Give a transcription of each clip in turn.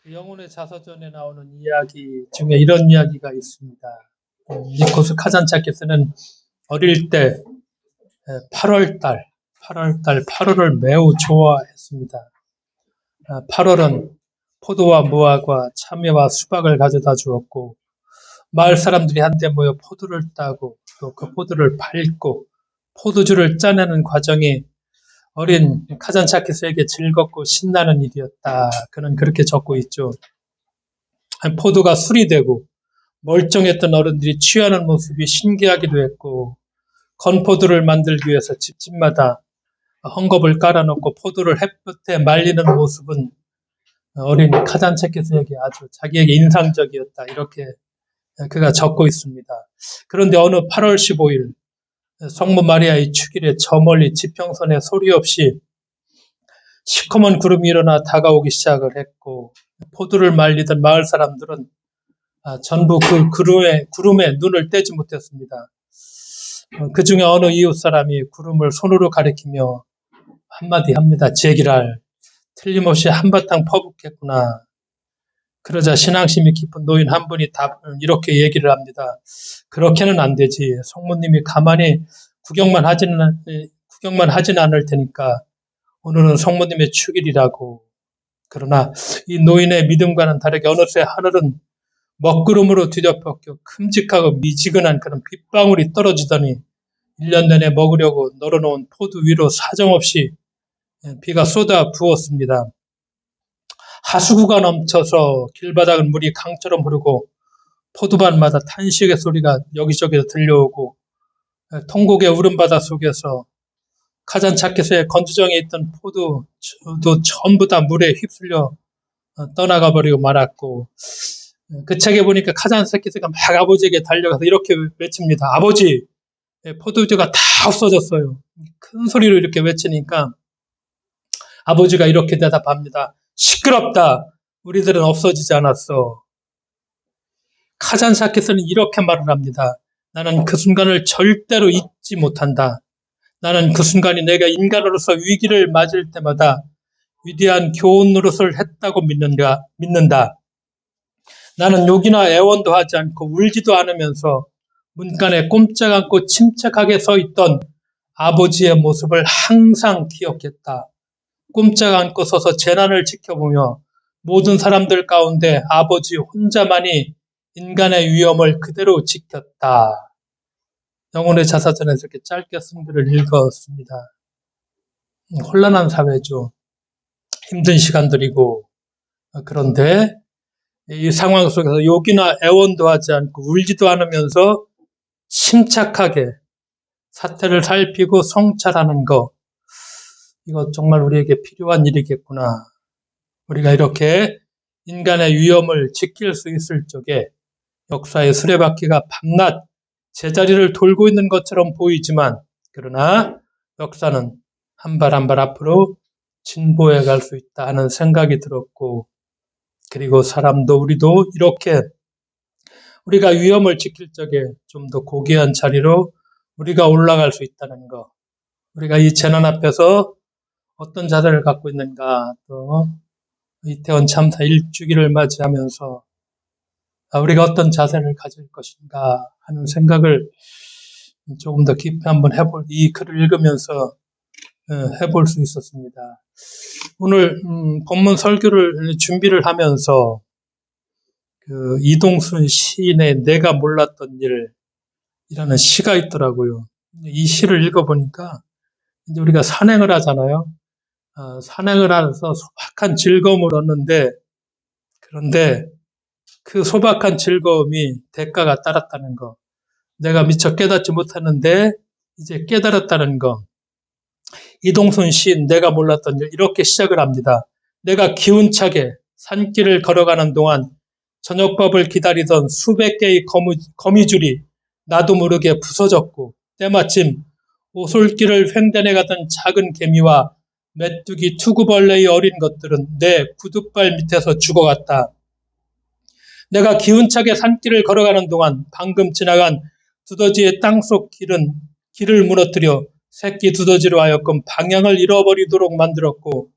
그 영혼의 자서전에 나오는 이야기 중에 이런 이야기가 있습니다. 니코스 카잔차께서는 어릴 때 8월달, 8월을 매우 좋아했습니다. 8월은 포도와 무화과, 참외와 수박을 가져다 주었고, 마을 사람들이 한데 모여 포도를 따고, 또 그 포도를 밟고, 포도주를 짜내는 과정이 어린 카잔차키스에게 즐겁고 신나는 일이었다. 그는 그렇게 적고 있죠. 포도가 술이 되고 멀쩡했던 어른들이 취하는 모습이 신기하기도 했고, 건포도를 만들기 위해서 집집마다 헝겊을 깔아놓고 포도를 햇볕에 말리는 모습은 어린 카잔차키스에게 아주 자기에게 인상적이었다. 이렇게 그가 적고 있습니다. 그런데 어느 8월 15일 성모 마리아의 축일에 저 멀리 지평선에 소리 없이 시커먼 구름이 일어나 다가오기 시작을 했고, 포도를 말리던 마을 사람들은 전부 그 구름에 눈을 떼지 못했습니다. 그 중에 어느 이웃 사람이 구름을 손으로 가리키며 한마디 합니다. 제기랄, 틀림없이 한바탕 퍼붓겠구나. 그러자 신앙심이 깊은 노인 한 분이 이렇게 얘기를 합니다. 그렇게는 안 되지. 성모님이 가만히 구경만 하진 않을 테니까 오늘은 성모님의 축일이라고. 그러나 이 노인의 믿음과는 다르게 어느새 하늘은 먹구름으로 뒤덮였고 큼직하고 미지근한 그런 빗방울이 떨어지더니 1년 내내 먹으려고 널어놓은 포도 위로 사정없이 비가 쏟아 부었습니다. 하수구가 넘쳐서 길바닥은 물이 강처럼 흐르고 포도밭마다 탄식의 소리가 여기저기서 들려오고 통곡의 울음바다 속에서 카잔차키스의 건조정에 있던 포도도 전부 다 물에 휩쓸려 떠나가 버리고 말았고, 그 책에 보니까 카잔차키스가 막 아버지에게 달려가서 이렇게 외칩니다. 아버지, 포도주가 다 없어졌어요. 큰 소리로 이렇게 외치니까 아버지가 이렇게 대답합니다. 시끄럽다. 우리들은 없어지지 않았어. 카잔차키스는 이렇게 말을 합니다. 나는 그 순간을 절대로 잊지 못한다. 나는 그 순간이 내가 인간으로서 위기를 맞을 때마다 위대한 교훈 노릇을 했다고 믿는다. 나는 욕이나 애원도 하지 않고 울지도 않으면서 문간에 꼼짝 않고 침착하게 서 있던 아버지의 모습을 항상 기억했다. 꼼짝 않고 서서 재난을 지켜보며 모든 사람들 가운데 아버지 혼자만이 인간의 위험을 그대로 지켰다. 영혼의 자서전에서 이렇게 짧게 쓴 글을 읽었습니다. 혼란한 사회죠. 힘든 시간들이고, 그런데 이 상황 속에서 욕이나 애원도 하지 않고 울지도 않으면서 침착하게 사태를 살피고 성찰하는 것, 이거 정말 우리에게 필요한 일이겠구나. 우리가 이렇게 인간의 위험을 지킬 수 있을 적에 역사의 수레바퀴가 밤낮 제자리를 돌고 있는 것처럼 보이지만, 그러나 역사는 한 발 한 발 앞으로 진보해 갈 수 있다 하는 생각이 들었고, 그리고 사람도 우리도 이렇게 우리가 위험을 지킬 적에 좀 더 고귀한 자리로 우리가 올라갈 수 있다는 것, 우리가 이 재난 앞에서 어떤 자세를 갖고 있는가, 또 이태원 참사 1주기를 맞이하면서 우리가 어떤 자세를 가질 것인가 하는 생각을 조금 더 깊이 한번 이 글을 읽으면서 해볼 수 있었습니다. 오늘 본문 설교를 준비를 하면서 그 이동순 시인의 내가 몰랐던 일이라는 시가 있더라고요. 이 시를 읽어보니까 이제 우리가 산행을 하잖아요. 산행을 해서 소박한 즐거움을 얻는데, 그런데 그 소박한 즐거움이 대가가 따랐다는 거. 내가 미처 깨닫지 못했는데 이제 깨달았다는 거. 이동순 시인 내가 몰랐던 일 이렇게 시작을 합니다. 내가 기운차게 산길을 걸어가는 동안 저녁밥을 기다리던 수백 개의 거미줄이 나도 모르게 부서졌고, 때마침 오솔길을 횡단해 가던 작은 개미와 메뚜기 투구벌레의 어린 것들은 내 구둣발 밑에서 죽어갔다. 내가 기운차게 산길을 걸어가는 동안 방금 지나간 두더지의 땅속 길을 무너뜨려 새끼 두더지로 하여금 방향을 잃어버리도록 만들었고,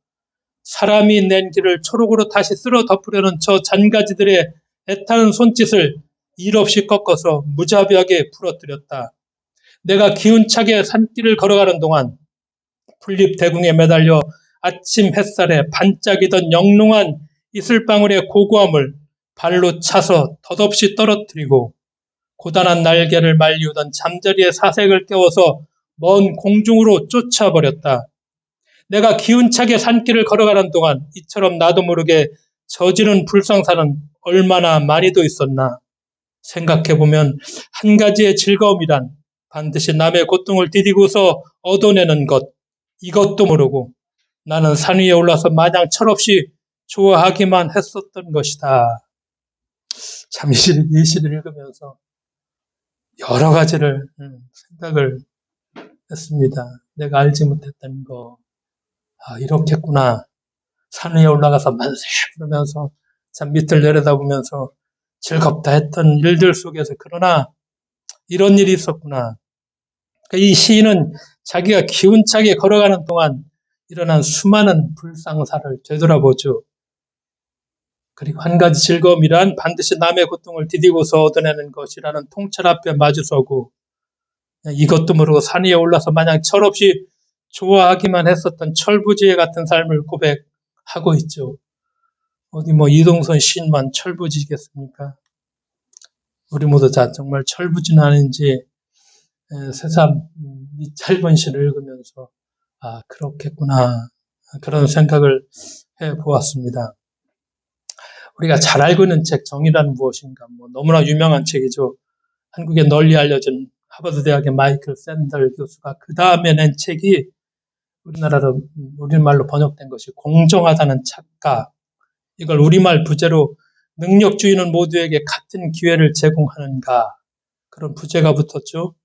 사람이 낸 길을 초록으로 다시 쓸어 덮으려는 저 잔가지들의 애타는 손짓을 일 없이 꺾어서 무자비하게 부러뜨렸다. 내가 기운차게 산길을 걸어가는 동안 풀잎대궁에 매달려 아침 햇살에 반짝이던 영롱한 이슬방울의 고고함을 발로 차서 덧없이 떨어뜨리고 고단한 날개를 말리우던 잠자리의 사색을 깨워서 먼 공중으로 쫓아버렸다. 내가 기운차게 산길을 걸어가는 동안 이처럼 나도 모르게 저지른 불상사는 얼마나 많이도 있었나. 생각해보면 한 가지의 즐거움이란 반드시 남의 고통을 디디고서 얻어내는 것, 이것도 모르고 나는 산 위에 올라서 마냥 철없이 좋아하기만 했었던 것이다. 참 이 시를 읽으면서 여러 가지를 생각을 했습니다. 내가 알지 못했던 거, 이렇겠구나. 산 위에 올라가서 만세 그러면서 참 밑을 내려다보면서 즐겁다 했던 일들 속에서 그러나 이런 일이 있었구나. 이 시인은 자기가 기운차게 걸어가는 동안 일어난 수많은 불상사를 되돌아보죠. 그리고 한 가지 즐거움이란 반드시 남의 고통을 디디고서 얻어내는 것이라는 통찰 앞에 마주서고 이것도 모르고 산 위에 올라서 마냥 철없이 좋아하기만 했었던 철부지에 같은 삶을 고백하고 있죠. 어디 이동선 시인만 철부지겠습니까? 우리 모두 다 정말 철부지는 아닌지 새삼 이 짧은 시를 읽으면서 그렇겠구나 그런 생각을 해보았습니다. 우리가 잘 알고 있는 책 정의란 무엇인가 너무나 유명한 책이죠. 한국에 널리 알려진 하버드 대학의 마이클 샌델 교수가 그 다음에 낸 책이 우리말로 번역된 것이 공정하다는 착각. 이걸 우리말 부제로 능력주의는 모두에게 같은 기회를 제공하는가 그런 부제가 붙었죠.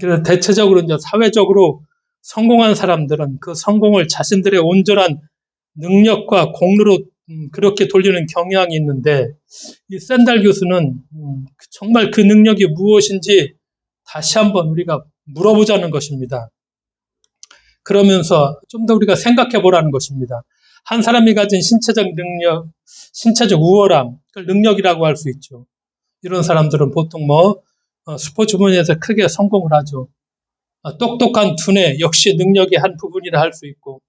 그래서 대체적으로 이제 사회적으로 성공한 사람들은 그 성공을 자신들의 온전한 능력과 공로로 그렇게 돌리는 경향이 있는데 이 샌달 교수는 정말 그 능력이 무엇인지 다시 한번 우리가 물어보자는 것입니다. 그러면서 좀 더 우리가 생각해 보라는 것입니다. 한 사람이 가진 신체적 능력, 신체적 우월함, 그걸 능력이라고 할 수 있죠. 이런 사람들은 보통 스포츠 분야에서 크게 성공을 하죠. 똑똑한 두뇌 역시 능력의 한 부분이라 할 수 있고,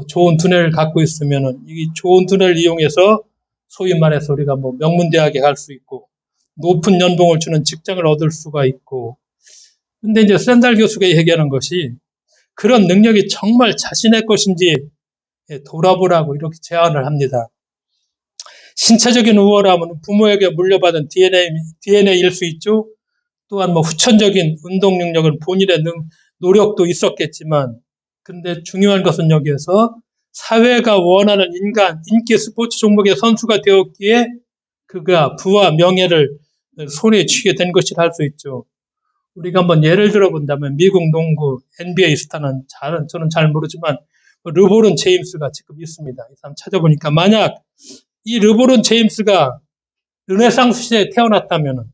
좋은 두뇌를 갖고 있으면은 이 좋은 두뇌를 이용해서 소위 말해서 우리가 명문대학에 갈 수 있고, 높은 연봉을 주는 직장을 얻을 수가 있고, 근데 이제 샌달 교수가 얘기하는 것이 그런 능력이 정말 자신의 것인지 돌아보라고 이렇게 제안을 합니다. 신체적인 우월함은 부모에게 물려받은 DNA일 수 있죠. 또한 후천적인 운동 능력은 본인의 노력도 있었겠지만, 근데 중요한 것은 여기에서 사회가 원하는 인기 스포츠 종목의 선수가 되었기에 그가 부와 명예를 손에 쥐게 된 것이라 할 수 있죠. 우리가 한번 예를 들어본다면 미국 농구 NBA 스타는 저는 잘 모르지만 르브론 제임스가 지금 있습니다. 이 사람 찾아보니까 만약 이 르브론 제임스가 르네상스 시대에 태어났다면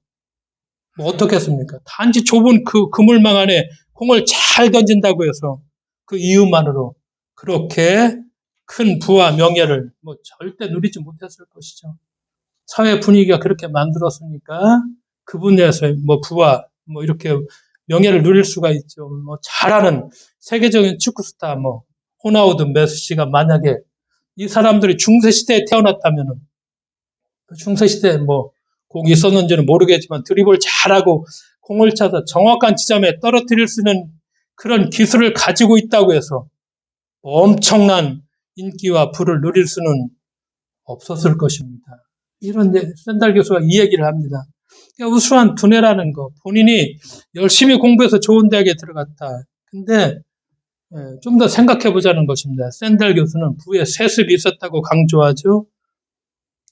어떻겠습니까? 단지 좁은 그 그물망 안에 공을 잘 던진다고 해서 그 이유만으로 그렇게 큰 부와 명예를 절대 누리지 못했을 것이죠. 사회 분위기가 그렇게 만들었으니까 그분에서 부와 이렇게 명예를 누릴 수가 있죠. 잘하는 세계적인 축구 스타 호나우두 메시가 만약에 이 사람들이 중세 시대에 태어났다면은 중세 시대에 공이 있었는지는 모르겠지만 드리블 잘하고 공을 차서 정확한 지점에 떨어뜨릴 수 있는 그런 기술을 가지고 있다고 해서 엄청난 인기와 부를 누릴 수는 없었을 것입니다. 이런 샌달 교수가 이 얘기를 합니다. 그러니까 우수한 두뇌라는 거, 본인이 열심히 공부해서 좋은 대학에 들어갔다. 근데 좀 더 생각해 보자는 것입니다. 샌달 교수는 부에 세습이 있었다고 강조하죠.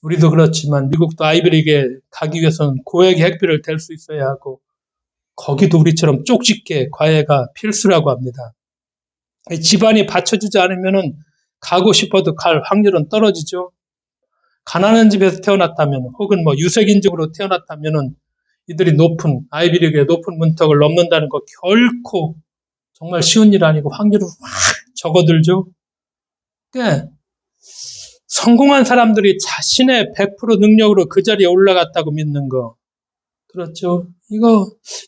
우리도 그렇지만 미국도 아이비리그에 가기 위해서는 고액의 학비를 댈 수 있어야 하고 거기도 우리처럼 쪽집게 과외가 필수라고 합니다. 집안이 받쳐주지 않으면은 가고 싶어도 갈 확률은 떨어지죠. 가난한 집에서 태어났다면 혹은 유색인종으로 태어났다면은 이들이 아이비리그의 높은 문턱을 넘는다는 거 결코 정말 쉬운 일 아니고 확률은 확 적어들죠. 그러니까 성공한 사람들이 자신의 100% 능력으로 그 자리에 올라갔다고 믿는 거. 그렇죠.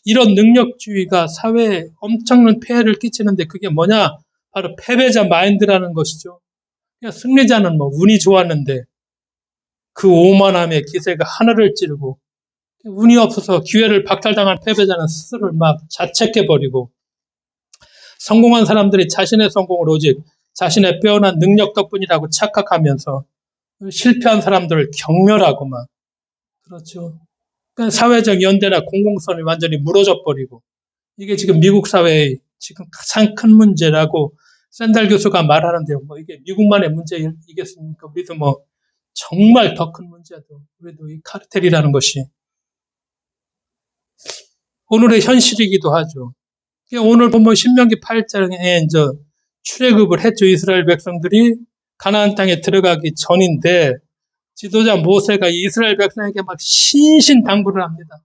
이런 능력주의가 사회에 엄청난 폐해를 끼치는데 그게 뭐냐? 바로 패배자 마인드라는 것이죠. 그냥 승리자는 뭐 운이 좋았는데 그 오만함의 기세가 하늘을 찌르고 운이 없어서 기회를 박탈당한 패배자는 스스로를 막 자책해버리고 성공한 사람들이 자신의 성공을 오직 자신의 빼어난 능력 덕분이라고 착각하면서 실패한 사람들을 경멸하고 막 그렇죠. 그러니까 사회적 연대나 공공성이 완전히 무너져 버리고 이게 지금 미국 사회의 지금 가장 큰 문제라고 샌달 교수가 말하는데요. 뭐 이게 미국만의 문제이겠습니까? 우리도 뭐 정말 더 큰 문제도 우리도 이 카르텔이라는 것이 오늘의 현실이기도 하죠. 오늘 보면 신명기 8장에 이제 출애굽을 했죠. 이스라엘 백성들이 가나안 땅에 들어가기 전인데 지도자 모세가 이스라엘 백성에게 막 신신당부를 합니다.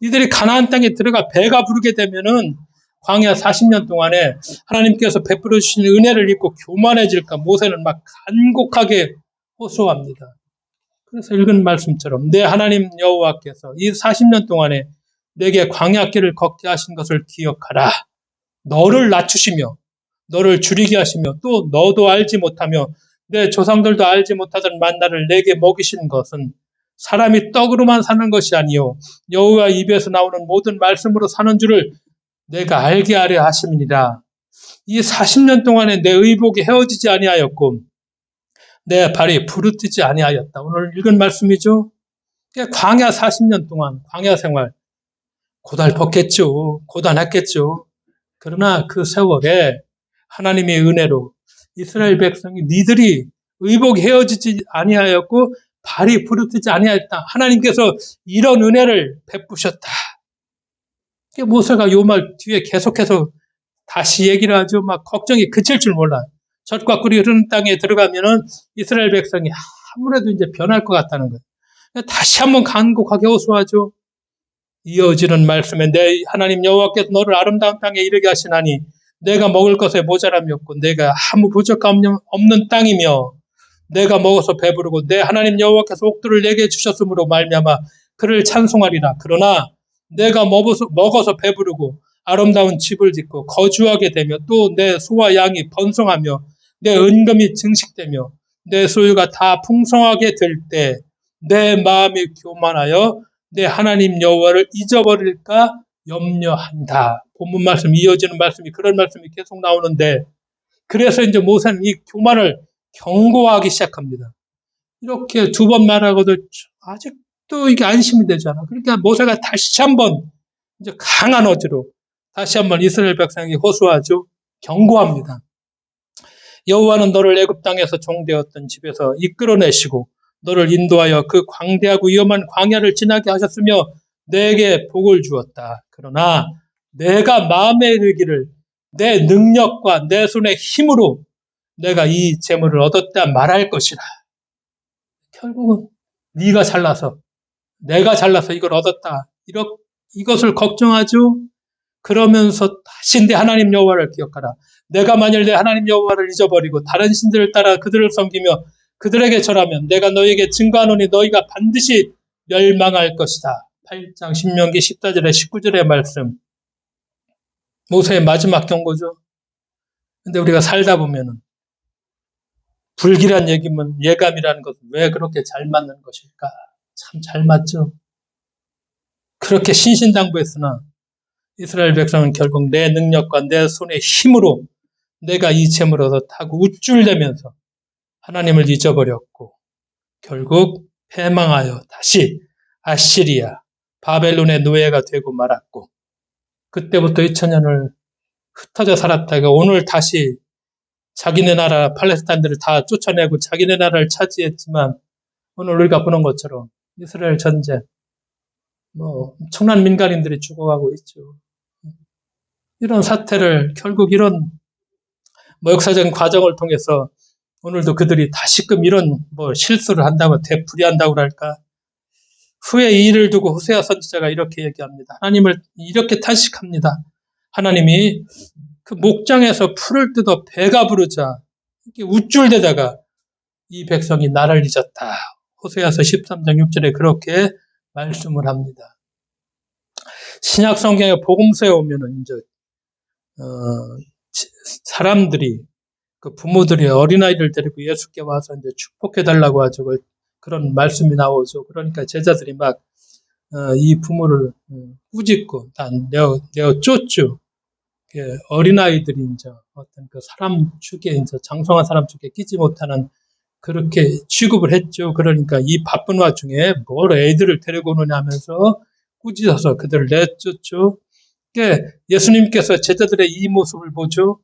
이들이 가나안 땅에 들어가 배가 부르게 되면은 광야 40년 동안에 하나님께서 베풀어 주신 은혜를 입고 교만해질까 모세는 막 간곡하게 호소합니다. 그래서 읽은 말씀처럼 내 하나님 여호와께서 이 40년 동안에 내게 광야길을 걷게 하신 것을 기억하라. 너를 낮추시며 너를 줄이게 하시며 또 너도 알지 못하며 내 조상들도 알지 못하던 만나를 내게 먹이신 것은 사람이 떡으로만 사는 것이 아니요 여호와 입에서 나오는 모든 말씀으로 사는 줄을 내가 알게 하려 하심이니라. 이 40년 동안에 내 의복이 헤어지지 아니하였고 내 발이 부르뜨지 아니하였다. 오늘 읽은 말씀이죠. 광야 40년 동안 광야 생활 고달팠겠죠. 고단했겠죠. 그러나 그 세월에 하나님의 은혜로 이스라엘 백성이 니들이 의복이 헤어지지 아니하였고 발이 부르뜨지 아니하였다. 하나님께서 이런 은혜를 베푸셨다. 모세가 요 말 뒤에 계속해서 다시 얘기를 하죠. 막 걱정이 그칠 줄 몰라. 젖과 꿀이 흐르는 땅에 들어가면은 이스라엘 백성이 아무래도 이제 변할 것 같다는 거예요. 다시 한번 간곡하게 호소하죠. 이어지는 말씀에 내 하나님 여호와께서 너를 아름다운 땅에 이르게 하시나니 내가 먹을 것에 모자람이 없고 내가 아무 부족함 없는 땅이며 내가 먹어서 배부르고 내 하나님 여호와께서 옥들을 내게 주셨으므로 말미암아 그를 찬송하리라. 그러나 내가 먹어서 배부르고 아름다운 집을 짓고 거주하게 되며 또 내 소와 양이 번성하며 내 은금이 증식되며 내 소유가 다 풍성하게 될 때 내 마음이 교만하여 내 하나님 여호와를 잊어버릴까 염려한다. 본문 말씀 이어지는 말씀이 그런 말씀이 계속 나오는데 그래서 이제 모세는 이 교만을 경고하기 시작합니다. 이렇게 두 번 말하고도 아직도 이게 안심이 되잖아. 그러니까 모세가 다시 한번 이제 강한 어조로 다시 한번 이스라엘 백성에게 호소하죠. 경고합니다. 여호와는 너를 애굽 땅에서 종되었던 집에서 이끌어내시고 너를 인도하여 그 광대하고 위험한 광야를 지나게 하셨으며 내게 복을 주었다. 그러나 내가 마음에 이르기를 내 능력과 내 손의 힘으로 내가 이 재물을 얻었다 말할 것이라. 결국은 네가 잘나서 내가 잘나서 이걸 얻었다. 이것을 걱정하죠. 그러면서 다시 내 하나님 여호와를 기억하라. 내가 만일 내 하나님 여호와를 잊어버리고 다른 신들을 따라 그들을 섬기며 그들에게 절하면 내가 너에게 증거하노니 너희가 반드시 멸망할 것이다. 8장 신명기 14절에 19절의 말씀. 모세의 마지막 경고죠. 근데 우리가 살다 보면은 불길한 예감이라는 것은 왜 그렇게 잘 맞는 것일까? 참 잘 맞죠. 그렇게 신신당부했으나 이스라엘 백성은 결국 내 능력과 내 손의 힘으로 내가 이 재물을 얻었다고 우쭐대면서 하나님을 잊어버렸고 결국 패망하여 다시 아시리아, 바벨론의 노예가 되고 말았고 그때부터 2000년을 흩어져 살았다가 오늘 다시 자기네 나라 팔레스타인들을 다 쫓아내고 자기네 나라를 차지했지만 오늘 우리가 보는 것처럼 이스라엘 전쟁 엄청난 민간인들이 죽어가고 있죠. 이런 사태를 결국 이런 역사적인 과정을 통해서 오늘도 그들이 다시금 이런 실수를 한다고 되풀이한다고 할까? 후에 이 일을 두고 호세아 선지자가 이렇게 얘기합니다. 하나님을 이렇게 탄식합니다. 하나님이 그 목장에서 풀을 뜯어 배가 부르자 이렇게 우쭐대다가 이 백성이 나를 잊었다. 호세아서 13장 6절에 그렇게 말씀을 합니다. 신약 성경의 복음서에 오면은 이제 사람들이 그 부모들이 어린아이를 데리고 예수께 와서 이제 축복해 달라고 하죠. 그런 말씀이 나오죠. 그러니까 제자들이 막 이 부모를 꾸짖고 다 내어 쫓죠. 어린아이들이 이제 어떤 그 사람 축에 이제 장성한 사람 축에 끼지 못하는 그렇게 취급을 했죠. 그러니까 이 바쁜 와중에 뭘 애들을 데리고 오느냐 하면서 꾸짖어서 그들을 내쫓죠. 예수님께서 제자들의 이 모습을 보죠.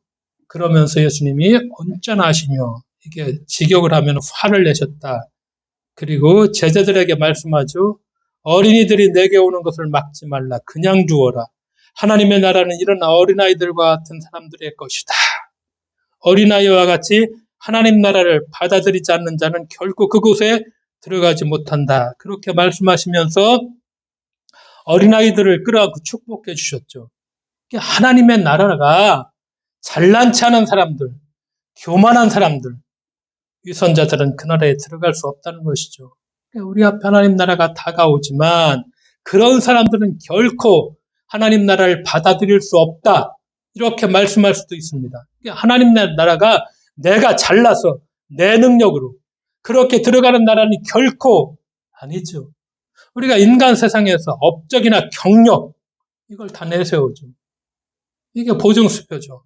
그러면서 예수님이 온전하시며 이게 직역을 하면 화를 내셨다. 그리고 제자들에게 말씀하죠. 어린이들이 내게 오는 것을 막지 말라. 그냥 두어라. 하나님의 나라는 이런 어린아이들과 같은 사람들의 것이다. 어린아이와 같이 하나님 나라를 받아들이지 않는 자는 결코 그곳에 들어가지 못한다. 그렇게 말씀하시면서 어린아이들을 끌어안고 축복해 주셨죠. 하나님의 나라가 잘난치 않은 사람들, 교만한 사람들, 위선자들은 그 나라에 들어갈 수 없다는 것이죠. 우리 앞에 하나님 나라가 다가오지만 그런 사람들은 결코 하나님 나라를 받아들일 수 없다. 이렇게 말씀할 수도 있습니다. 하나님 나라가 내가 잘나서 내 능력으로 그렇게 들어가는 나라는 결코 아니죠. 우리가 인간 세상에서 업적이나 경력 이걸 다 내세우죠. 이게 보증수표죠.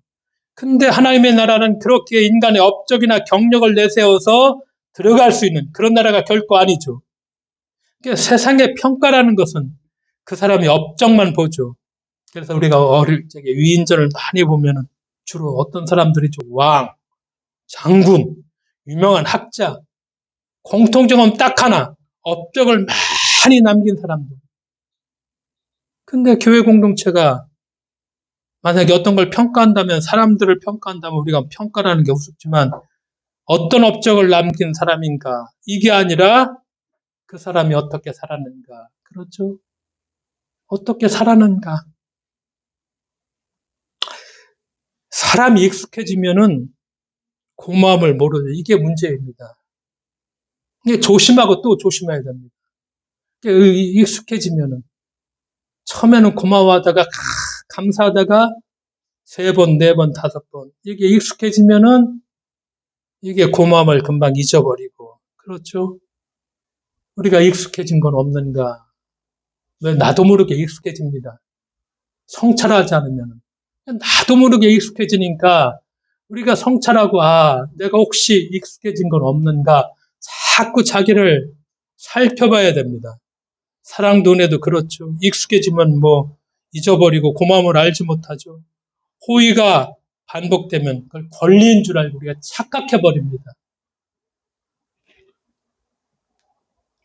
근데 하나님의 나라는 그렇게 인간의 업적이나 경력을 내세워서 들어갈 수 있는 그런 나라가 결코 아니죠. 그러니까 세상의 평가라는 것은 그 사람의 업적만 보죠. 그래서 우리가 어릴 적에 위인전을 많이 보면은 주로 어떤 사람들이죠. 왕, 장군, 유명한 학자, 공통점은 딱 하나, 업적을 많이 남긴 사람들. 근데 교회 공동체가 만약에 어떤 걸 평가한다면, 사람들을 평가한다면 우리가 평가라는 게 우습지만 어떤 업적을 남긴 사람인가, 이게 아니라 그 사람이 어떻게 살았는가. 그렇죠? 어떻게 살았는가. 사람이 익숙해지면은 고마움을 모르죠. 이게 문제입니다. 이게 조심하고 또 조심해야 됩니다. 익숙해지면은 처음에는 고마워하다가 감사하다가 3번, 4번, 5번 이게 익숙해지면은 이게 고마움을 금방 잊어버리고. 그렇죠? 우리가 익숙해진 건 없는가? 왜 나도 모르게 익숙해집니다. 성찰하지 않으면 나도 모르게 익숙해지니까 우리가 성찰하고 내가 혹시 익숙해진 건 없는가? 자꾸 자기를 살펴봐야 됩니다. 사랑도 은혜도 그렇죠. 익숙해지면 잊어버리고 고마움을 알지 못하죠. 호의가 반복되면 그걸 권리인 줄 알고 우리가 착각해버립니다.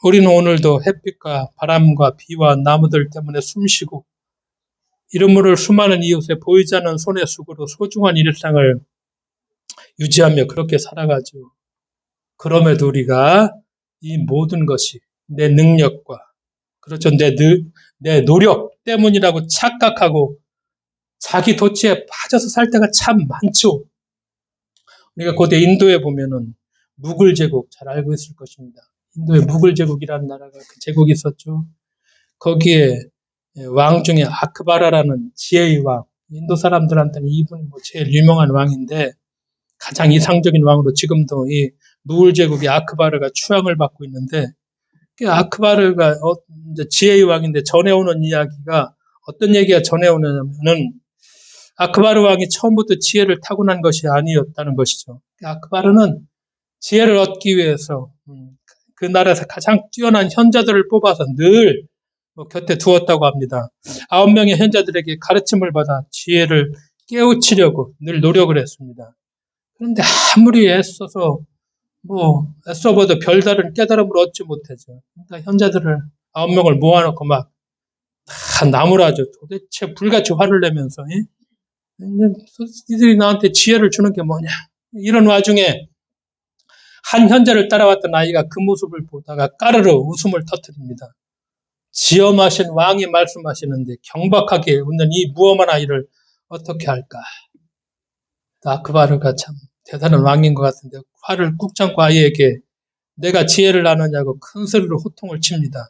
우리는 오늘도 햇빛과 바람과 비와 나무들 때문에 숨쉬고 이름 모를 수많은 이웃의 보이지 않는 손의 수고로 소중한 일상을 유지하며 그렇게 살아가죠. 그럼에도 우리가 이 모든 것이 내 능력과 그렇죠. 내 노력 때문이라고 착각하고 자기 도취에 빠져서 살 때가 참 많죠. 우리가 고대 인도에 보면은 무굴 제국 잘 알고 있을 것입니다. 인도에 무굴 제국이라는 나라가 그 제국이 있었죠. 거기에 왕 중에 아크바라라는 지혜의 왕, 인도 사람들한테는 이분이 제일 유명한 왕인데 가장 이상적인 왕으로 지금도 이 무굴 제국의 아크바르가 추앙을 받고 있는데 아크바르가 이제 지혜의 왕인데 전해오는 이야기가 어떤 얘기가 전해오냐면은 아크바르 왕이 처음부터 지혜를 타고난 것이 아니었다는 것이죠. 아크바르는 지혜를 얻기 위해서 그 나라에서 가장 뛰어난 현자들을 뽑아서 늘 곁에 두었다고 합니다. 9명의 현자들에게 가르침을 받아 지혜를 깨우치려고 늘 노력을 했습니다. 그런데 아무리 애써봐도 별다른 깨달음을 얻지 못하죠. 그러니까 현자들을 9명을 모아놓고 막 다 나무라죠. 도대체 불같이 화를 내면서 니들이 나한테 지혜를 주는 게 뭐냐. 이런 와중에 한 현자를 따라왔던 아이가 그 모습을 보다가 까르르 웃음을 터뜨립니다. 지엄하신 왕이 말씀하시는데 경박하게 웃는 이 무엄한 아이를 어떻게 할까. 아크바르가 참 대단한 왕인 것 같은데 화를 꾹 참고 아이에게 내가 지혜를 아느냐고 큰 소리로 호통을 칩니다.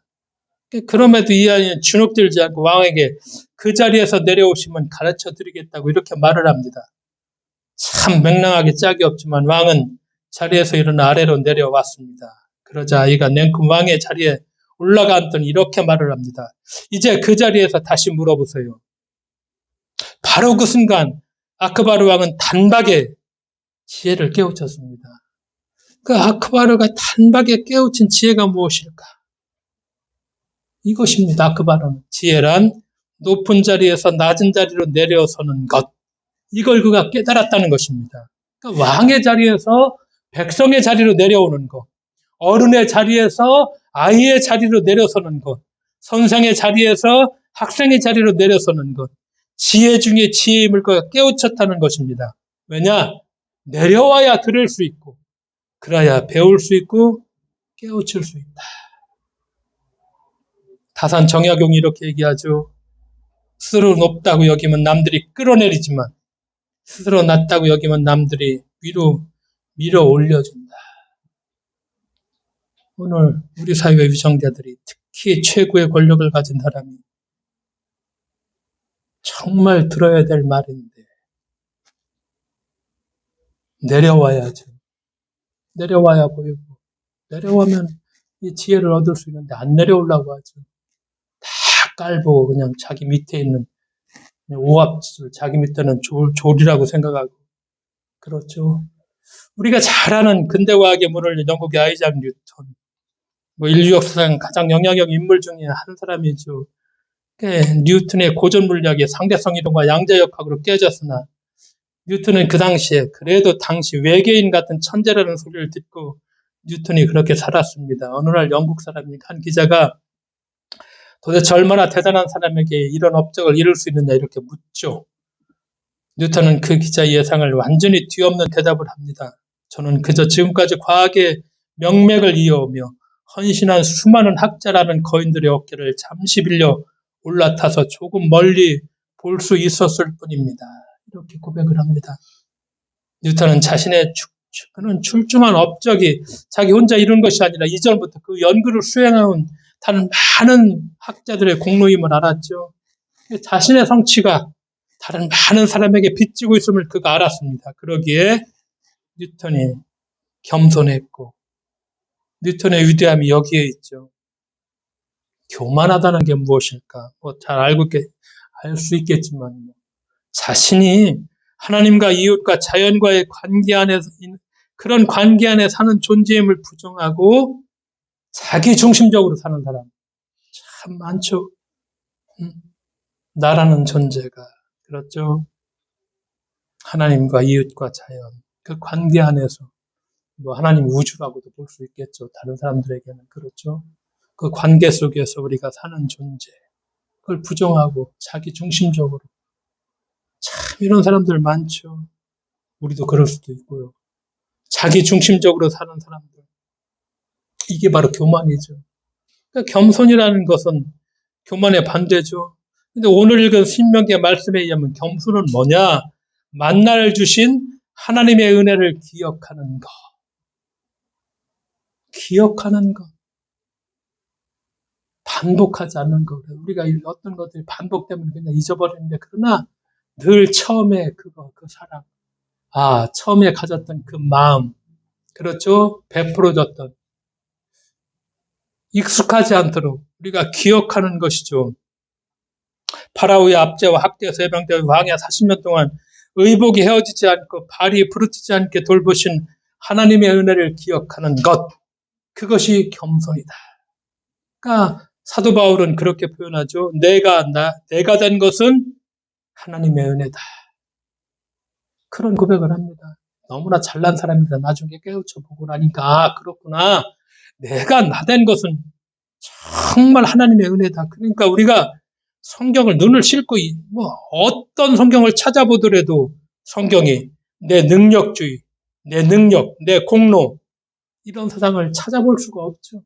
그럼에도 이 아이는 주눅들지 않고 왕에게 그 자리에서 내려오시면 가르쳐 드리겠다고 이렇게 말을 합니다. 참 명랑하게 짝이 없지만 왕은 자리에서 일어나 아래로 내려왔습니다. 그러자 아이가 냉큼 왕의 자리에 올라가 앉더니 이렇게 말을 합니다. 이제 그 자리에서 다시 물어보세요. 바로 그 순간 아크바르 왕은 단박에 지혜를 깨우쳤습니다. 그 아크바르가 단박에 깨우친 지혜가 무엇일까? 이것입니다. 아크바르는 지혜란 높은 자리에서 낮은 자리로 내려서는 것. 이걸 그가 깨달았다는 것입니다. 그러니까 왕의 자리에서 백성의 자리로 내려오는 것, 어른의 자리에서 아이의 자리로 내려서는 것, 선생의 자리에서 학생의 자리로 내려서는 것, 지혜 중에 지혜임을 그가 깨우쳤다는 것입니다. 왜냐? 내려와야 들을 수 있고, 그래야 배울 수 있고, 깨우칠 수 있다. 다산 정약용이 이렇게 얘기하죠. 스스로 높다고 여기면 남들이 끌어내리지만, 스스로 낮다고 여기면 남들이 위로 밀어 올려준다. 오늘 우리 사회의 위정자들이 특히 최고의 권력을 가진 사람이 정말 들어야 될 말인데 내려와야죠. 내려와야 보이고 내려오면 이 지혜를 얻을 수 있는데 안 내려오려고 하죠. 다 깔보고 그냥 자기 밑에 있는 오합지졸, 자기 밑에는 졸이라고 생각하고 그렇죠. 우리가 잘 아는 근대과학의 문을 영국의 아이작 뉴턴, 인류 역사상 가장 영향력 인물 중에 한 사람이죠. 뉴턴의 고전 물리학의 상대성 이론과 양자역학으로 깨졌으나 뉴턴은 그 당시에 그래도 당시 외계인 같은 천재라는 소리를 듣고 뉴턴이 그렇게 살았습니다. 어느 날 영국 사람이 한 기자가 도대체 얼마나 대단한 사람에게 이런 업적을 이룰 수 있느냐 이렇게 묻죠. 뉴턴은 그 기자의 예상을 완전히 뒤엎는 대답을 합니다. 저는 그저 지금까지 과학의 명맥을 이어오며 헌신한 수많은 학자라는 거인들의 어깨를 잠시 빌려 올라타서 조금 멀리 볼 수 있었을 뿐입니다. 이렇게 고백을 합니다. 뉴턴은 자신의 그는 출중한 업적이 자기 혼자 이룬 것이 아니라 이전부터 그 연구를 수행해온 다른 많은 학자들의 공로임을 알았죠. 자신의 성취가 다른 많은 사람에게 빚지고 있음을 그가 알았습니다. 그러기에 뉴턴이 겸손했고 뉴턴의 위대함이 여기에 있죠. 교만하다는 게 무엇일까? 잘 알 수 있겠지만 자신이 하나님과 이웃과 자연과의 관계 안에 그런 관계 안에 사는 존재임을 부정하고 자기 중심적으로 사는 사람 참 많죠. 나라는 존재가 그렇죠. 하나님과 이웃과 자연 그 관계 안에서 하나님 우주라고도 볼 수 있겠죠. 다른 사람들에게는 그렇죠. 그 관계 속에서 우리가 사는 존재 그걸 부정하고 자기 중심적으로 참 이런 사람들 많죠. 우리도 그럴 수도 있고요. 자기 중심적으로 사는 사람들 이게 바로 교만이죠. 그러니까 겸손이라는 것은 교만의 반대죠. 근데 오늘 읽은 신명기의 말씀에 의하면 겸손은 뭐냐? 만날 주신 하나님의 은혜를 기억하는 것. 기억하는 것. 반복하지 않는 것. 우리가 어떤 것들이 반복 때문에 그냥 잊어버리는데 그러나 늘 처음에 그 사랑. 처음에 가졌던 그 마음. 그렇죠? 베풀어졌던. 익숙하지 않도록 우리가 기억하는 것이죠. 파라오의 압제와 학대에서 해방되어 왕야 40년 동안 의복이 헤어지지 않고 발이 부르트지 않게 돌보신 하나님의 은혜를 기억하는 것. 그것이 겸손이다. 그러니까 사도 바울은 그렇게 표현하죠. 내가 된 것은 하나님의 은혜다. 그런 고백을 합니다. 너무나 잘난 사람이라 나중에 깨우쳐 보고 나니까 그렇구나. 내가 나 된 것은 정말 하나님의 은혜다. 그러니까 우리가 성경을 눈을 싣고 어떤 성경을 찾아보더라도 성경이 내 능력주의, 내 능력, 내 공로 이런 사상을 찾아볼 수가 없죠.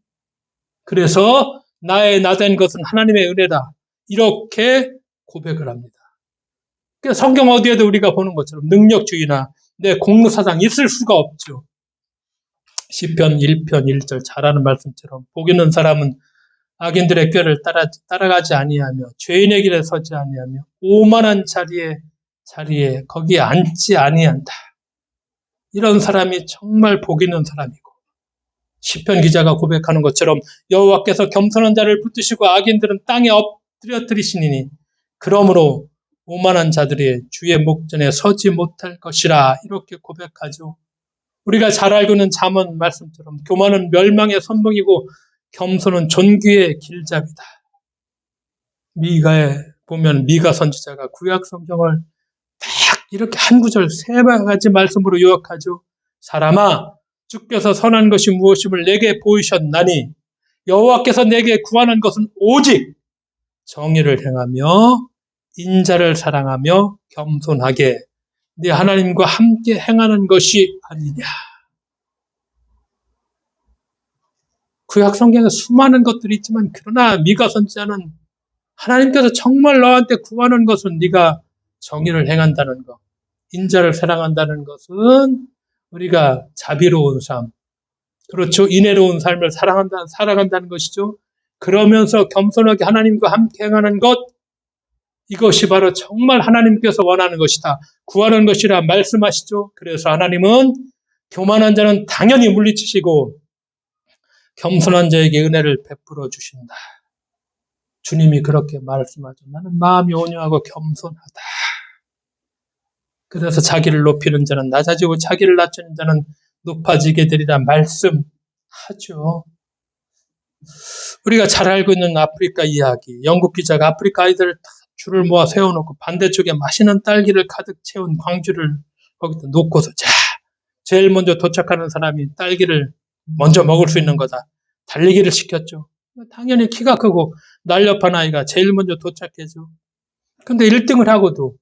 그래서 나 된 것은 하나님의 은혜다. 이렇게 고백을 합니다. 그러니까 성경 어디에도 우리가 보는 것처럼 능력주의나 내 공로 사상 있을 수가 없죠. 시편 1편 1절 잘하는 말씀처럼 복 있는 사람은 악인들의 꾀를 따라가지 아니하며 죄인의 길에 서지 아니하며 오만한 자리에 거기에 앉지 아니한다. 이런 사람이 정말 복 있는 사람이고 시편 기자가 고백하는 것처럼 여호와께서 겸손한 자를 붙드시고 악인들은 땅에 엎드려뜨리시니 그러므로 오만한 자들이 주의 목전에 서지 못할 것이라 이렇게 고백하죠. 우리가 잘 알고 있는 잠언 말씀처럼 교만은 멸망의 선봉이고 겸손은 존귀의 길잡이다. 미가에 보면 미가 선지자가 구약 성경을 딱 이렇게 한 구절 세 가지 말씀으로 요약하죠. 사람아, 주께서 선한 것이 무엇임을 내게 보이셨나니 여호와께서 내게 구하는 것은 오직 정의를 행하며 인자를 사랑하며 겸손하게 네 하나님과 함께 행하는 것이 아니냐. 구약 성경에 수많은 것들이 있지만 그러나 미가 선지자는 하나님께서 정말 너한테 구하는 것은 네가 정의를 행한다는 것, 인자를 사랑한다는 것은 우리가 자비로운 삶, 그렇죠. 인애로운 삶을 살아간다는 것이죠. 그러면서 겸손하게 하나님과 함께 행하는 것, 이것이 바로 정말 하나님께서 원하는 것이다. 구하는 것이라 말씀하시죠. 그래서 하나님은 교만한 자는 당연히 물리치시고 겸손한 자에게 은혜를 베풀어 주신다. 주님이 그렇게 말씀하죠. 나는 마음이 온유하고 겸손하다. 그래서 자기를 높이는 자는 낮아지고 자기를 낮추는 자는 높아지게 되리라 말씀하죠. 우리가 잘 알고 있는 아프리카 이야기, 영국 기자가 아프리카 아이들을 다 줄을 모아 세워놓고 반대쪽에 맛있는 딸기를 가득 채운 광주를 거기다 놓고서 제일 먼저 도착하는 사람이 딸기를 먼저 먹을 수 있는 거다. 달리기를 시켰죠. 당연히 키가 크고 날렵한 아이가 제일 먼저 도착해죠. 근데 1등을 하고도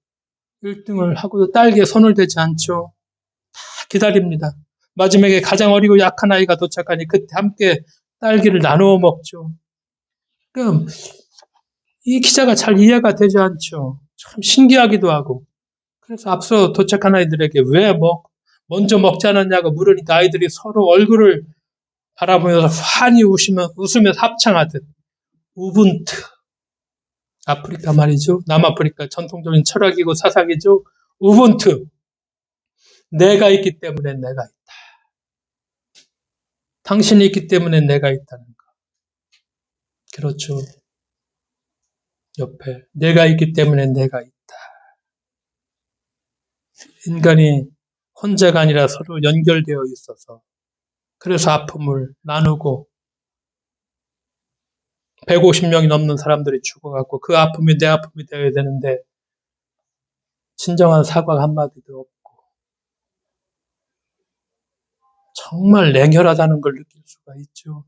딸기에 손을 대지 않죠. 다 기다립니다. 마지막에 가장 어리고 약한 아이가 도착하니 그때 함께 딸기를 나누어 먹죠. 그럼 이 기자가 잘 이해가 되지 않죠. 참 신기하기도 하고. 그래서 앞서 도착한 아이들에게 왜 먼저 먹지 않았냐고 물으니까 아이들이 서로 얼굴을 바라보면서 환히 웃으면서 합창하듯 우분투. 아프리카 말이죠. 남아프리카 전통적인 철학이고 사상이죠. 우분투. 내가 있기 때문에 내가 있다. 당신이 있기 때문에 내가 있다는 거. 그렇죠. 옆에 내가 있기 때문에 내가 있다. 인간이 혼자가 아니라 서로 연결되어 있어서 그래서 아픔을 나누고 150명이 넘는 사람들이 죽어갖고 그 아픔이 내 아픔이 되어야 되는데 진정한 사과 한마디도 없고 정말 냉혈하다는 걸 느낄 수가 있죠.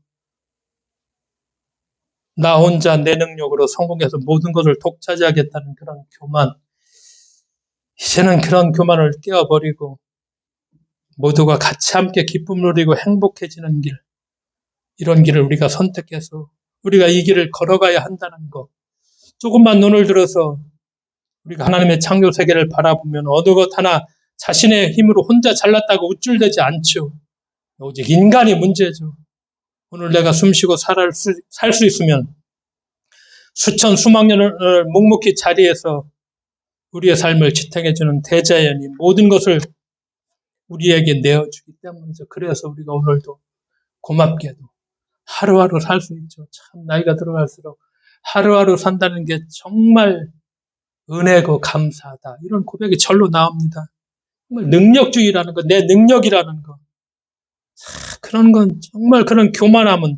나 혼자 내 능력으로 성공해서 모든 것을 독차지하겠다는 그런 교만. 이제는 그런 교만을 깨어버리고 모두가 같이 함께 기쁨을 누리고 행복해지는 길, 이런 길을 우리가 선택해서 우리가 이 길을 걸어가야 한다는 것. 조금만 눈을 들어서 우리가 하나님의 창조 세계를 바라보면 어느 것 하나 자신의 힘으로 혼자 잘났다고 우쭐대지 않죠. 오직 인간이 문제죠. 오늘 내가 숨쉬고 살 수 있으면 수천 수만 년을 묵묵히 자리에서 우리의 삶을 지탱해주는 대자연이 모든 것을 우리에게 내어주기 때문이죠. 그래서 우리가 오늘도 고맙게도 하루하루 살 수 있죠. 참 나이가 들어갈수록 하루하루 산다는 게 정말 은혜고 감사하다. 이런 고백이 절로 나옵니다. 정말 능력주의라는 거, 내 능력이라는 거. 그런 건 정말 그런 교만함은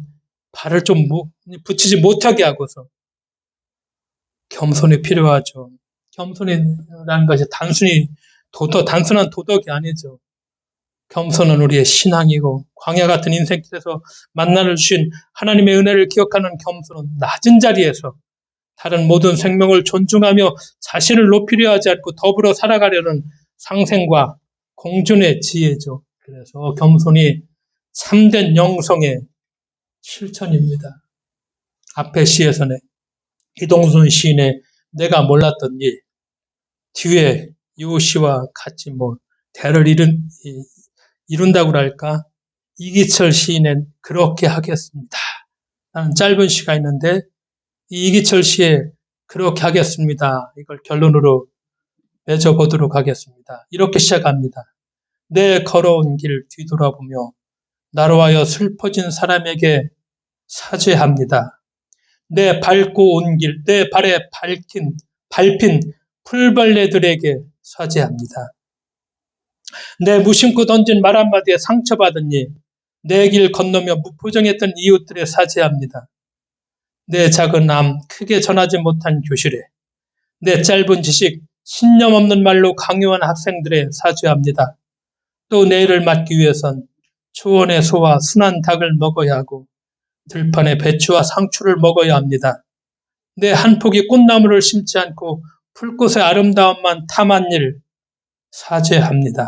발을 좀 붙이지 못하게 하고서 겸손이 필요하죠. 겸손이라는 것이 단순한 도덕이 아니죠. 겸손은 우리의 신앙이고 광야 같은 인생길에서 만나를 주신 하나님의 은혜를 기억하는 겸손은 낮은 자리에서 다른 모든 생명을 존중하며 자신을 높이려 하지 않고 더불어 살아가려는 상생과 공존의 지혜죠. 그래서 겸손이 참된 영성의 실천입니다. 앞에 시에서는 이동순 시인의 내가 몰랐던 일, 뒤에 요시와 같이 대를 이룬다고 할까? 이기철 시인은 그렇게 하겠습니다. 나는 짧은 시가 있는데 이기철 시의 그렇게 하겠습니다. 이걸 결론으로 맺어보도록 하겠습니다. 이렇게 시작합니다. 내 걸어온 길 뒤돌아보며 나로 하여 슬퍼진 사람에게 사죄합니다. 내 밟고 온 길, 내 발에 밟힌 풀벌레들에게 사죄합니다. 내 무심코 던진 말 한마디에 상처받으니 내 길 건너며 무표정했던 이웃들에 사죄합니다. 내 작은 암, 크게 전하지 못한 교실에, 내 짧은 지식, 신념 없는 말로 강요한 학생들에 사죄합니다. 또 내일을 맞기 위해선 초원의 소와 순한 닭을 먹어야 하고 들판의 배추와 상추를 먹어야 합니다. 내 한 포기 꽃나무를 심지 않고 풀꽃의 아름다움만 탐한 일 사죄합니다.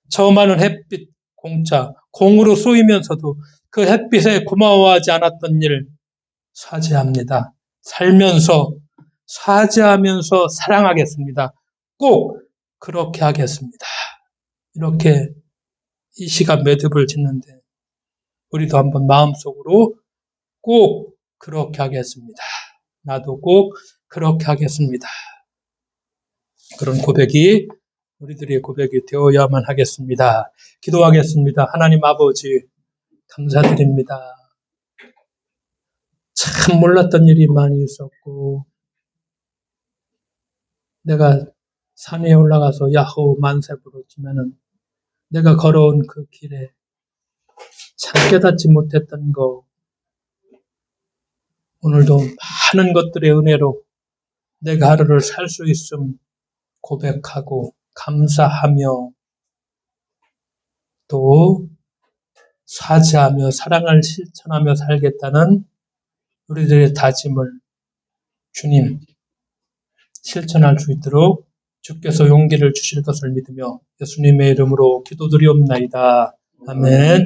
저 많은 햇빛 공짜 공으로 쏘이면서도 그 햇빛에 고마워하지 않았던 일 사죄합니다. 살면서 사죄하면서 사랑하겠습니다. 꼭 그렇게 하겠습니다. 이렇게 이 시가 매듭을 짓는데 우리도 한번 마음속으로 꼭 그렇게 하겠습니다. 나도 꼭 그렇게 하겠습니다. 그런 고백이 우리들의 고백이 되어야만 하겠습니다. 기도하겠습니다. 하나님 아버지 감사드립니다. 참 몰랐던 일이 많이 있었고 내가 산에 올라가서 야호 만세 부르지만은 내가 걸어온 그 길에 참 깨닫지 못했던 거 오늘도 많은 것들의 은혜로 내가 하루를 살 수 있음 고백하고 감사하며 또 사죄하며 사랑을 실천하며 살겠다는 우리들의 다짐을 주님 실천할 수 있도록 주께서 용기를 주실 것을 믿으며 예수님의 이름으로 기도드리옵나이다. 아멘.